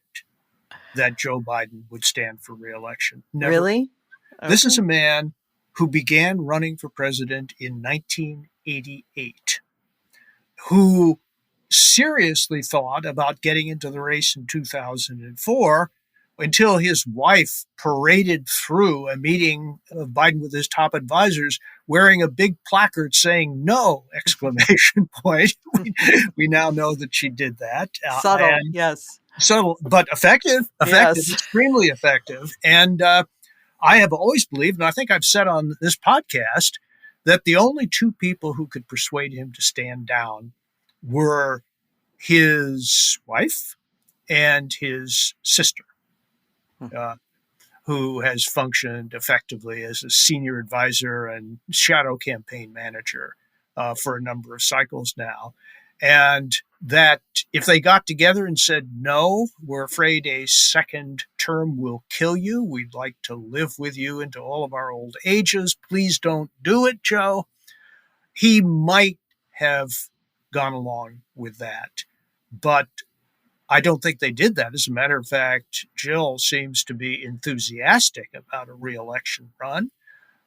E: that Joe Biden would stand for re-election. Never.
A: Really? Okay.
E: This is a man who began running for president in 1988, who seriously thought about getting into the race in 2004 until his wife paraded through a meeting of Biden with his top advisors wearing a big placard saying no, exclamation point. We now know that she did that.
A: Subtle, yes.
E: Subtle, but effective,
A: Yes.
E: Extremely effective. And I have always believed, and I think I've said on this podcast, that the only two people who could persuade him to stand down were his wife and his sister, who has functioned effectively as a senior advisor and shadow campaign manager for a number of cycles now. And that if they got together and said, no, we're afraid a second term will kill you. We'd like to live with you into all of our old ages. Please don't do it, Joe. He might have gone along with that. But I don't think they did that. As a matter of fact, Jill seems to be enthusiastic about a re-election run,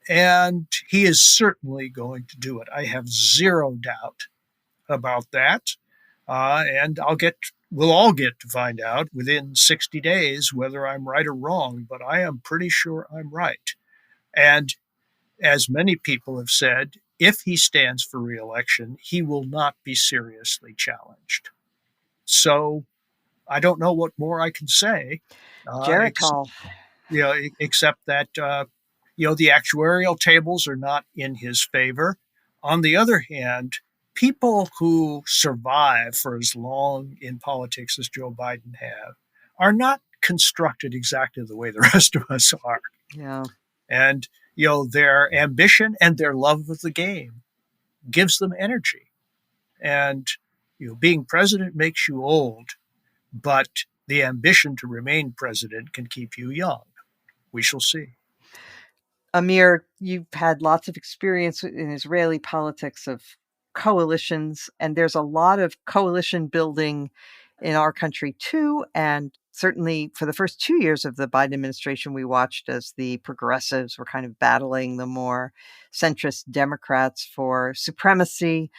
E: and he is certainly going to do it. I have zero doubt about that. And we'll all get to find out within 60 days whether I'm right or wrong, but I am pretty sure I'm right. And as many people have said, if he stands for re-election, he will not be seriously challenged. So I don't know what more I can say.
A: Jericho.
E: Except that the actuarial tables are not in his favor. On the other hand, people who survive for as long in politics as Joe Biden have are not constructed exactly the way the rest of us are.
A: Yeah.
E: And their ambition and their love of the game gives them energy. And being president makes you old, but the ambition to remain president can keep you young. We shall see.
A: Amir, you've had lots of experience in Israeli politics of coalitions, and there's a lot of coalition building in our country too. And certainly for the first 2 years of the Biden administration, we watched as the progressives were kind of battling the more centrist Democrats for supremacy.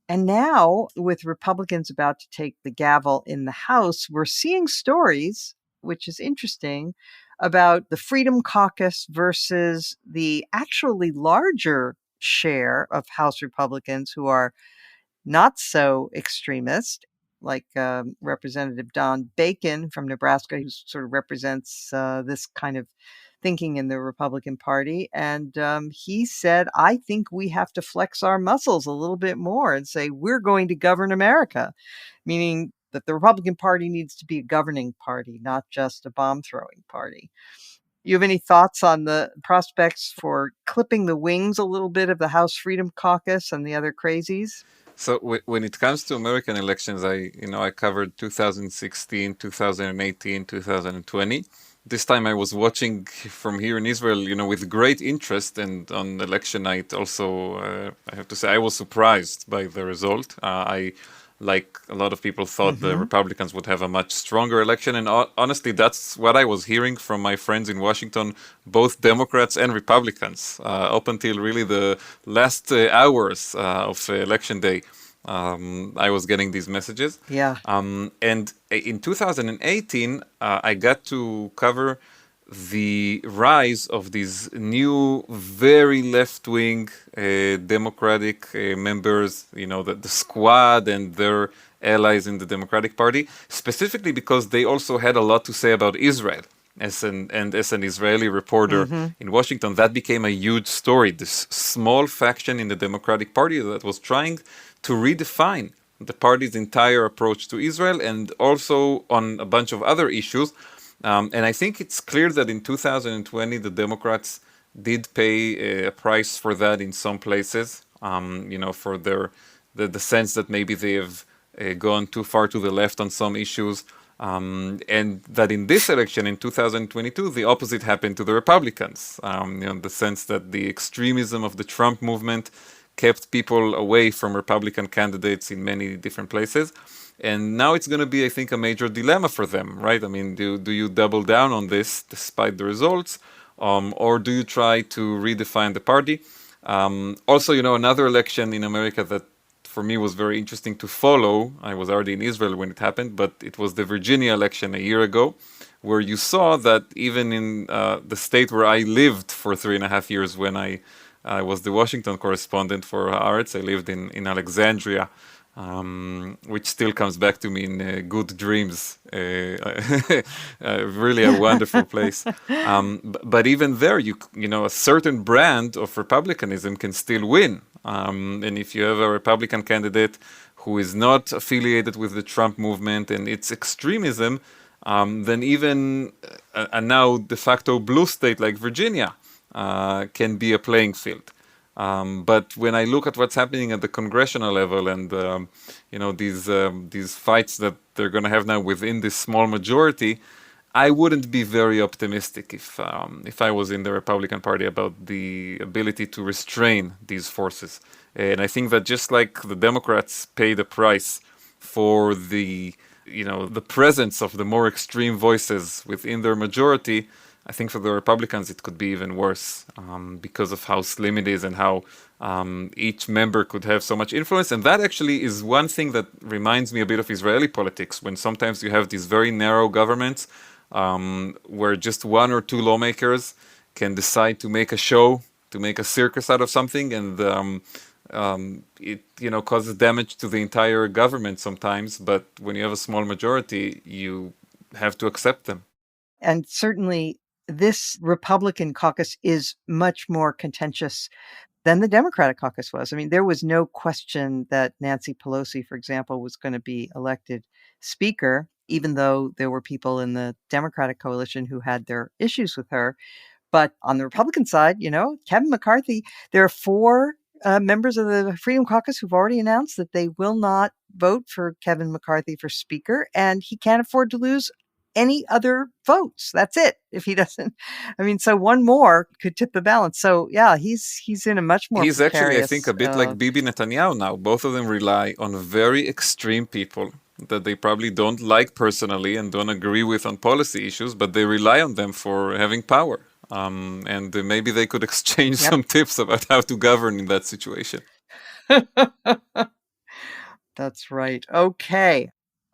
A: And now, with Republicans about to take the gavel in the House, we're seeing stories, which is interesting, about the Freedom Caucus versus the actually larger share of House Republicans who are not so extremist, like Representative Don Bacon from Nebraska, who sort of represents this kind of thinking in the Republican Party. And he said, I think we have to flex our muscles a little bit more and say, we're going to govern America, meaning that the Republican Party needs to be a governing party, not just a bomb throwing party. You have any thoughts on the prospects for clipping the wings a little bit of the House Freedom Caucus and the other crazies?
B: So when it comes to American elections, I covered 2016, 2018, 2020. This time I was watching from here in Israel, with great interest, and on election night also, I have to say, I was surprised by the result. I, like a lot of people, thought the Republicans would have a much stronger election, and honestly, that's what I was hearing from my friends in Washington, both Democrats and Republicans, up until really the last hours of election day. I was getting these messages.
A: Yeah.
B: And in 2018, I got to cover the rise of these new, very left-wing Democratic members, the Squad and their allies in the Democratic Party, specifically because they also had a lot to say about Israel. As an Israeli reporter in Washington, that became a huge story. This small faction in the Democratic Party that was trying to redefine the party's entire approach to Israel and also on a bunch of other issues. And I think it's clear that in 2020, the Democrats did pay a price for that in some places, for the sense that maybe they have gone too far to the left on some issues. And that in this election in 2022, the opposite happened to the Republicans, the sense that the extremism of the Trump movement kept people away from Republican candidates in many different places. And now it's going to be, I think, a major dilemma for them, right? I mean, do you double down on this despite the results, or do you try to redefine the party? Also, another election in America that for me was very interesting to follow. I was already in Israel when it happened, but it was the Virginia election a year ago, where you saw that even in the state where I lived for 3.5 years when I was the Washington correspondent for Haaretz, I lived in Alexandria, which still comes back to me in good dreams. Really a wonderful place. But even there, a certain brand of republicanism can still win. And if you have a Republican candidate who is not affiliated with the Trump movement and its extremism, then even a now de facto blue state like Virginia can be a playing field. But when I look at what's happening at the congressional level and these fights that they're going to have now within this small majority, I wouldn't be very optimistic if I was in the Republican Party about the ability to restrain these forces. And I think that just like the Democrats paid a price for the presence of the more extreme voices within their majority, I think for the Republicans it could be even worse because of how slim it is and how each member could have so much influence. And that actually is one thing that reminds me a bit of Israeli politics, when sometimes you have these very narrow governments where just one or two lawmakers can decide to make a show, to make a circus out of something, and it causes damage to the entire government sometimes. But when you have a small majority, you have to accept them.
A: And certainly this Republican caucus is much more contentious than the Democratic caucus was. I mean, there was no question that Nancy Pelosi, for example, was going to be elected Speaker, even though there were people in the Democratic coalition who had their issues with her. But on the Republican side, Kevin McCarthy, there are four members of the Freedom Caucus who've already announced that they will not vote for Kevin McCarthy for Speaker, and he can't afford to lose any other votes. That's it. If he doesn't, so one more could tip the balance. So yeah, he's in a much more
B: He's
A: precarious,
B: actually, I think, a bit like Bibi Netanyahu now. Both of them rely on very extreme people that they probably don't like personally and don't agree with on policy issues, but they rely on them for having power. And maybe they could exchange some tips about how to govern in that situation.
A: That's right. Okay.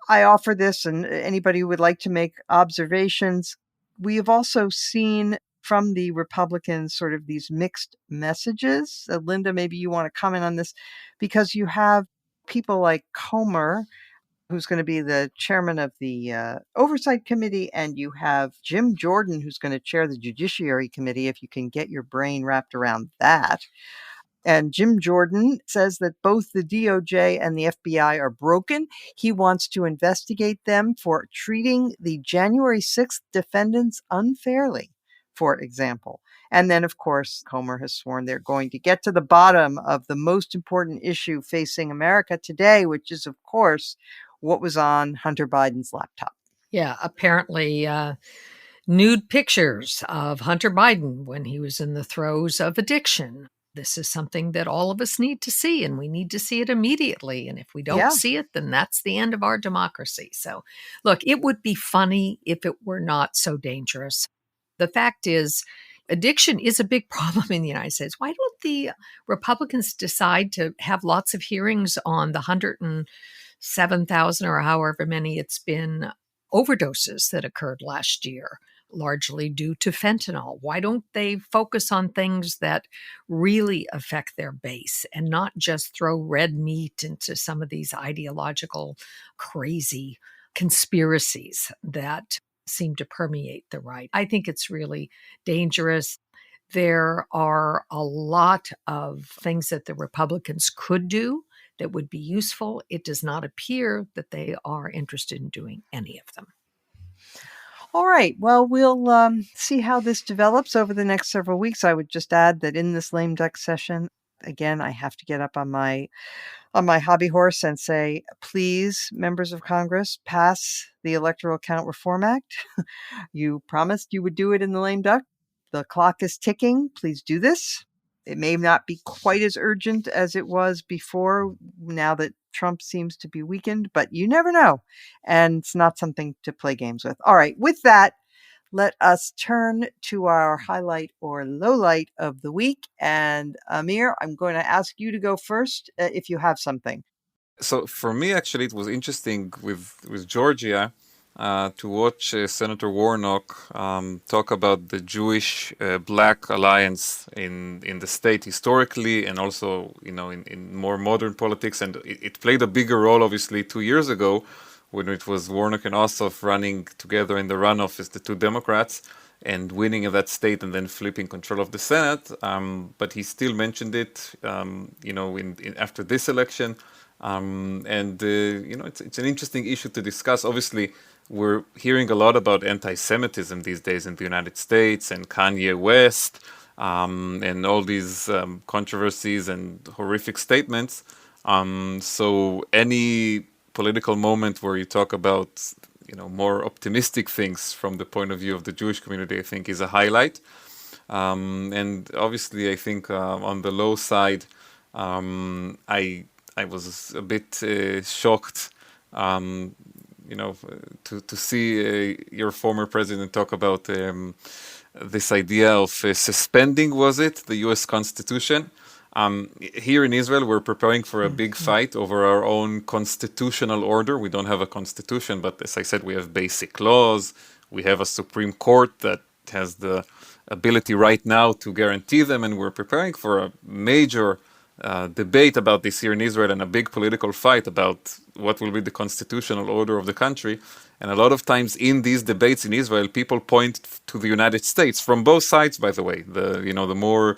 A: I offer this, and anybody who would like to make observations. We have also seen from the Republicans sort of these mixed messages. Linda, maybe you want to comment on this, because you have people like Comer, who's going to be the chairman of the Oversight Committee, and you have Jim Jordan, who's going to chair the Judiciary Committee, if you can get your brain wrapped around that. And Jim Jordan says that both the DOJ and the FBI are broken. He wants to investigate them for treating the January 6th defendants unfairly, for example. And then, of course, Comer has sworn they're going to get to the bottom of the most important issue facing America today, which is, of course, what was on Hunter Biden's laptop.
D: Yeah, apparently nude pictures of Hunter Biden when he was in the throes of addiction. This is something that all of us need to see, and we need to see it immediately. And if we don't see it, then that's the end of our democracy. So, look, it would be funny if it were not so dangerous. The fact is, addiction is a big problem in the United States. Why don't the Republicans decide to have lots of hearings on the 107,000 or however many it's been overdoses that occurred last year, largely due to fentanyl? Why don't they focus on things that really affect their base and not just throw red meat into some of these ideological, crazy conspiracies that seem to permeate the right? I think it's really dangerous. There are a lot of things that the Republicans could do that would be useful. It does not appear that they are interested in doing any of them.
A: All right. Well, we'll see how this develops over the next several weeks. I would just add that in this lame duck session, again, I have to get up on my hobby horse and say, please, members of Congress, pass the Electoral Count Reform Act. You promised you would do it in the lame duck. The clock is ticking. Please do this. It may not be quite as urgent as it was before, now that Trump seems to be weakened, but you never know. And it's not something to play games with. All right. With that, let us turn to our highlight or lowlight of the week. And Amir, I'm going to ask you to go first if you have something.
B: So for me, actually, it was interesting with Georgia to watch Senator Warnock talk about the Jewish-Black alliance in the state historically, and also in more modern politics. And it played a bigger role, obviously, 2 years ago, when it was Warnock and Ossoff running together in the runoff as the two Democrats and winning in that state and then flipping control of the Senate. But he still mentioned it, after this election. It's an interesting issue to discuss. Obviously, we're hearing a lot about anti-Semitism these days in the United States, and Kanye West, and all these controversies and horrific statements. So any political moment where you talk about more optimistic things from the point of view of the Jewish community, I think is a highlight. And obviously, I think on the low side, I was a bit shocked, to see your former president talk about this idea of suspending, was it, the U.S. Constitution? Here in Israel, we're preparing for a big fight over our own constitutional order. We don't have a constitution, but as I said, we have basic laws. We have a Supreme Court that has the ability right now to guarantee them, and we're preparing for a major debate about this here in Israel and a big political fight about what will be the constitutional order of the country. And a lot of times in these debates in Israel, people point to the United States from both sides, by the way, the more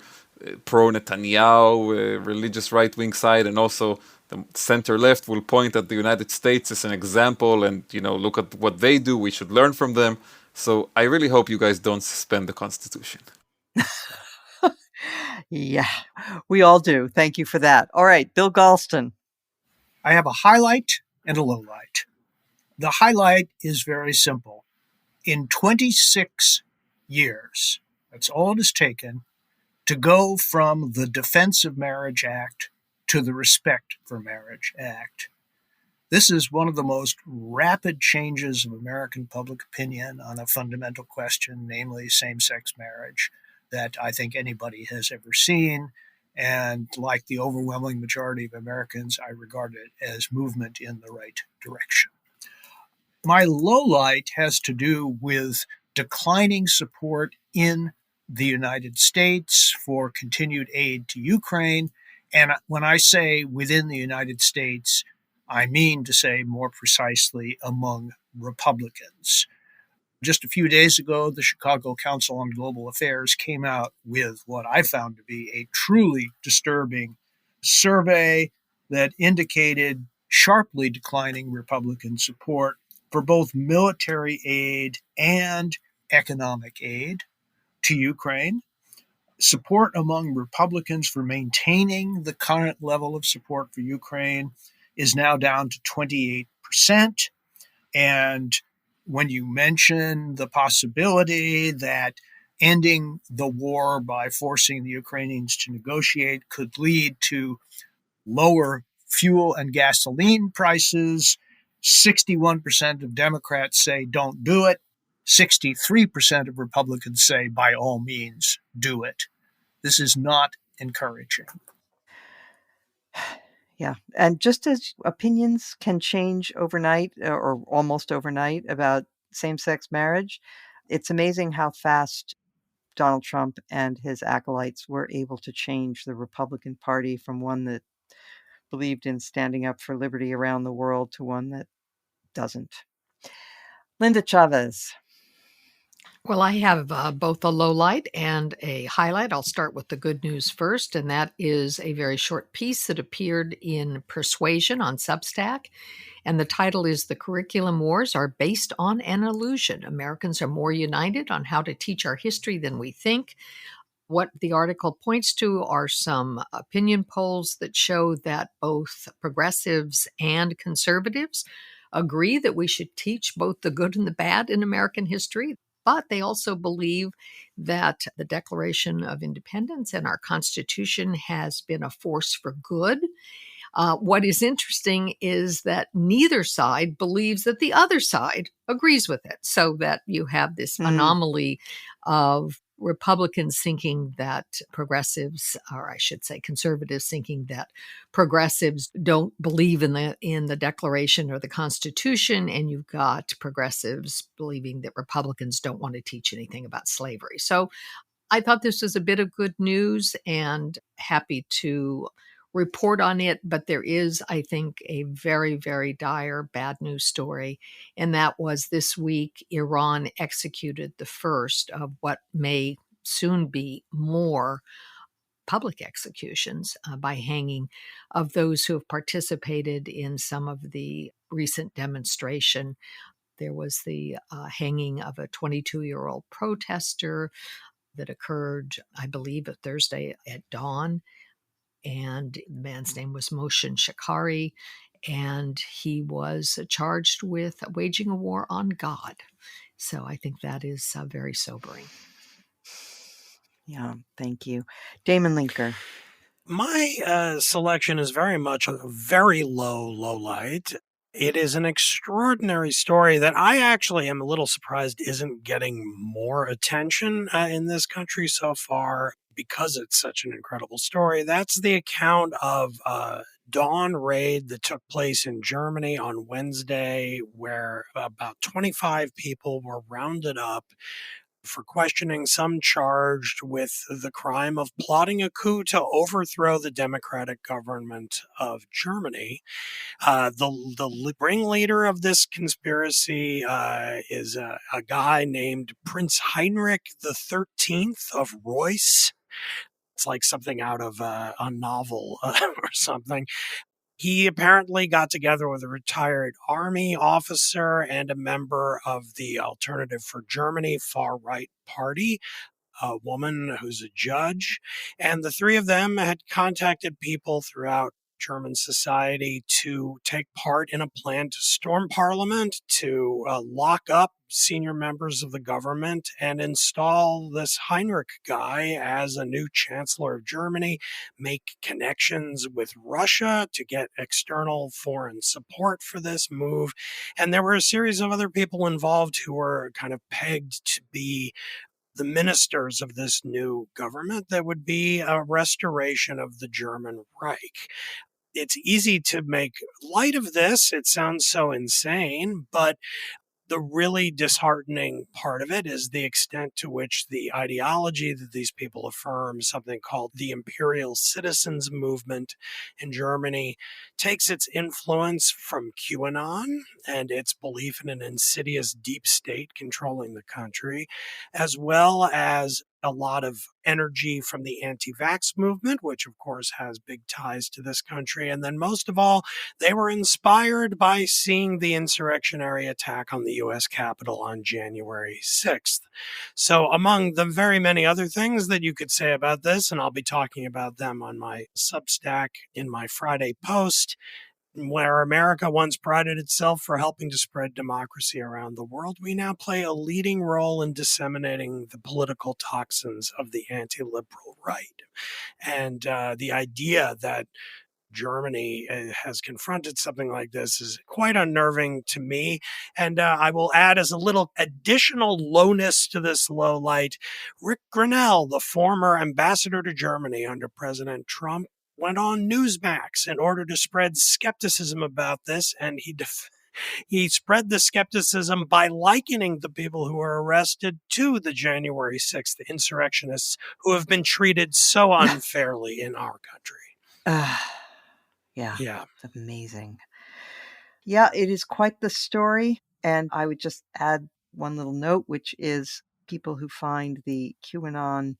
B: pro-Netanyahu, religious right-wing side, and also the center-left will point at the United States as an example and, look at what they do. We should learn from them. So I really hope you guys don't suspend the Constitution.
A: Yeah, we all do. Thank you for that. All right, Bill Galston.
E: I have a highlight and a lowlight. The highlight is very simple. In 26 years, that's all it has taken to go from the Defense of Marriage Act to the Respect for Marriage Act. This is one of the most rapid changes of American public opinion on a fundamental question, namely same-sex marriage, that I think anybody has ever seen. And like the overwhelming majority of Americans, I regard it as movement in the right direction. My lowlight has to do with declining support in the United States for continued aid to Ukraine. And when I say within the United States, I mean to say more precisely among Republicans. Just a few days ago, the Chicago Council on Global Affairs came out with what I found to be a truly disturbing survey that indicated sharply declining Republican support for both military aid and economic aid to Ukraine. Support among Republicans for maintaining the current level of support for Ukraine is now down to 28%. And when you mention the possibility that ending the war by forcing the Ukrainians to negotiate could lead to lower fuel and gasoline prices, 61% of Democrats say don't do it. 63% of Republicans say by all means do it. This is not encouraging.
A: Yeah. And just as opinions can change overnight or almost overnight about same-sex marriage, it's amazing how fast Donald Trump and his acolytes were able to change the Republican Party from one that believed in standing up for liberty around the world to one that doesn't. Linda Chavez.
D: Well, I have both a low light and a highlight. I'll start with the good news first, and that is a very short piece that appeared in Persuasion on Substack. And the title is "The Curriculum Wars Are Based on an Illusion. Americans are more united on how to teach our history than we think." What the article points to are some opinion polls that show that both progressives and conservatives agree that we should teach both the good and the bad in American history. But they also believe that the Declaration of Independence and our Constitution has been a force for good. What is interesting is that neither side believes that the other side agrees with it, so that you have this anomaly of Republicans thinking that progressives, or I should say conservatives, thinking that progressives don't believe in the Declaration or the Constitution, and you've got progressives believing that Republicans don't want to teach anything about slavery. So I thought this was a bit of good news and happy to report on it, but there is, I think, a very, very dire bad news story, and that was this week Iran executed the first of what may soon be more public executions by hanging of those who have participated in some of the recent demonstration. There was the hanging of a 22-year-old protester that occurred, I believe, at Thursday at dawn. And the man's name was Moshe Shakari, and he was charged with waging a war on God. So I think that is very sobering.
A: Yeah, thank you. Damon Linker.
C: My selection is very much a very low light. It is an extraordinary story that I actually am a little surprised isn't getting more attention in this country so far, because it's such an incredible story. That's the account of a dawn raid that took place in Germany on Wednesday, where about 25 people were rounded up for questioning, some charged with the crime of plotting a coup to overthrow the democratic government of Germany. The ringleader of this conspiracy is a guy named Prince Heinrich the 13th of Reuss. It's like something out of a novel or something. He apparently got together with a retired army officer and a member of the Alternative for Germany far-right party, a woman who's a judge, and the three of them had contacted people throughout German society to take part in a plan to storm parliament, to lock up senior members of the government, and install this Heinrich guy as a new chancellor of Germany, make connections with Russia to get external foreign support for this move. And there were a series of other people involved who were kind of pegged to be the ministers of this new government that would be a restoration of the German Reich. It's easy to make light of this. It sounds so insane, but the really disheartening part of it is the extent to which the ideology that these people affirm, something called the Imperial Citizens Movement in Germany, takes its influence from QAnon and its belief in an insidious deep state controlling the country, as well as a lot of energy from the anti-vax movement, which of course has big ties to this country. And then most of all, they were inspired by seeing the insurrectionary attack on the U.S. Capitol on January 6th. So among the very many other things that you could say about this, and I'll be talking about them on my Substack in my Friday post, where America once prided itself for helping to spread democracy around the world, we now play a leading role in disseminating the political toxins of the anti-liberal right. And the idea that Germany has confronted something like this is quite unnerving to me. And I will add, as a little additional lowness to this low light, Rick Grinnell, the former ambassador to Germany under President Trump, went on Newsmax in order to spread skepticism about this, and he spread the skepticism by likening the people who were arrested to the January 6th insurrectionists who have been treated so unfairly in our country.
A: Yeah. It's amazing. Yeah, it is quite the story. And I would just add one little note, which is people who find the QAnon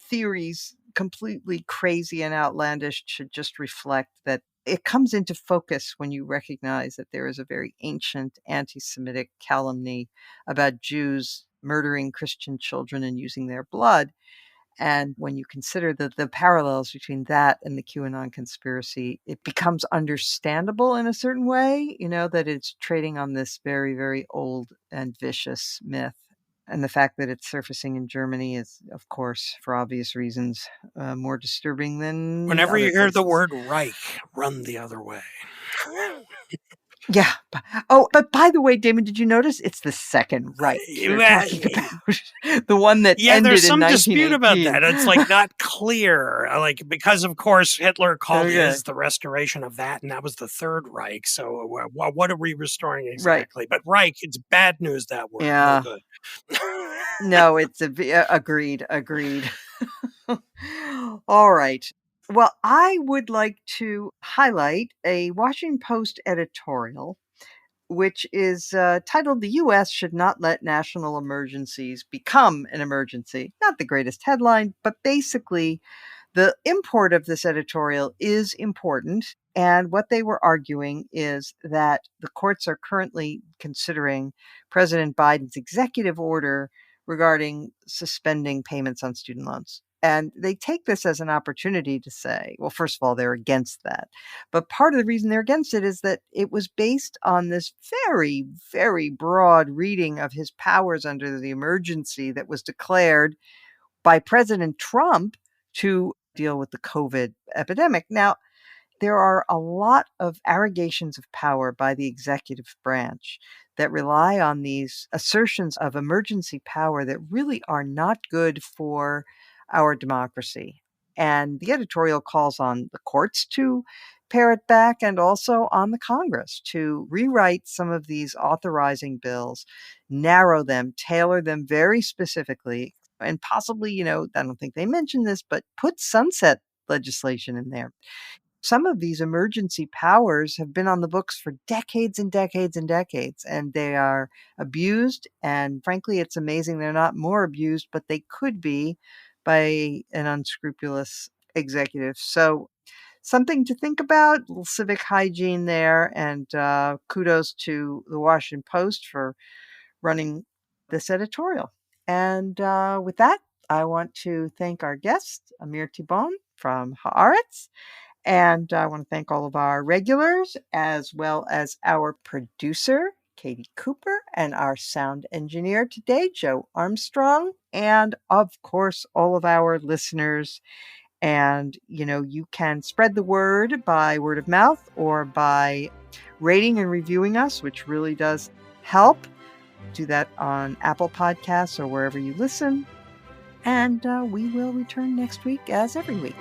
A: theories completely crazy and outlandish should just reflect that it comes into focus when you recognize that there is a very ancient anti-Semitic calumny about Jews murdering Christian children and using their blood. And when you consider the parallels between that and the QAnon conspiracy, it becomes understandable in a certain way, that it's trading on this very, very old and vicious myth. And the fact that it's surfacing in Germany is, of course, for obvious reasons, more disturbing than
C: whenever you
A: other
C: hear the
A: places.
C: word Reich, run the other way.
A: Yeah. But by the way, Damon, did you notice it's the second Reich they're talking about? The one that ended
C: there's some
A: in
C: dispute about
A: 1918.
C: that. It's like not clear. Because of course Hitler called his the restoration of that, and that was the Third Reich. So what are we restoring exactly? Right. But Reich, it's bad news, that word.
A: Yeah.
C: No good.
A: No, it's agreed. All right. Well, I would like to highlight a Washington Post editorial, which is titled, "The U.S. Should Not Let National Emergencies Become an Emergency." Not the greatest headline, but basically the import of this editorial is important. And what they were arguing is that the courts are currently considering President Biden's executive order regarding suspending payments on student loans. And they take this as an opportunity to say, well, first of all, they're against that. But part of the reason they're against it is that it was based on this very, very broad reading of his powers under the emergency that was declared by President Trump to deal with the COVID epidemic. Now, there are a lot of arrogations of power by the executive branch that rely on these assertions of emergency power that really are not good for our democracy. And the editorial calls on the courts to pare it back, and also on the Congress to rewrite some of these authorizing bills, narrow them, tailor them very specifically, and possibly, I don't think they mentioned this, but put sunset legislation in there. Some of these emergency powers have been on the books for decades and decades and decades, and they are abused. And frankly, it's amazing they're not more abused, but they could be by an unscrupulous executive. So something to think about, a little civic hygiene there. And kudos to the Washington Post for running this editorial. And with that, I want to thank our guest, Amir Tibon from Haaretz. And I want to thank all of our regulars, as well as our producer, Katie Cooper, and our sound engineer today, Joe Armstrong, and of course, all of our listeners. And, you can spread the word by word of mouth or by rating and reviewing us, which really does help. Do that on Apple Podcasts or wherever you listen. And we will return next week, as every week.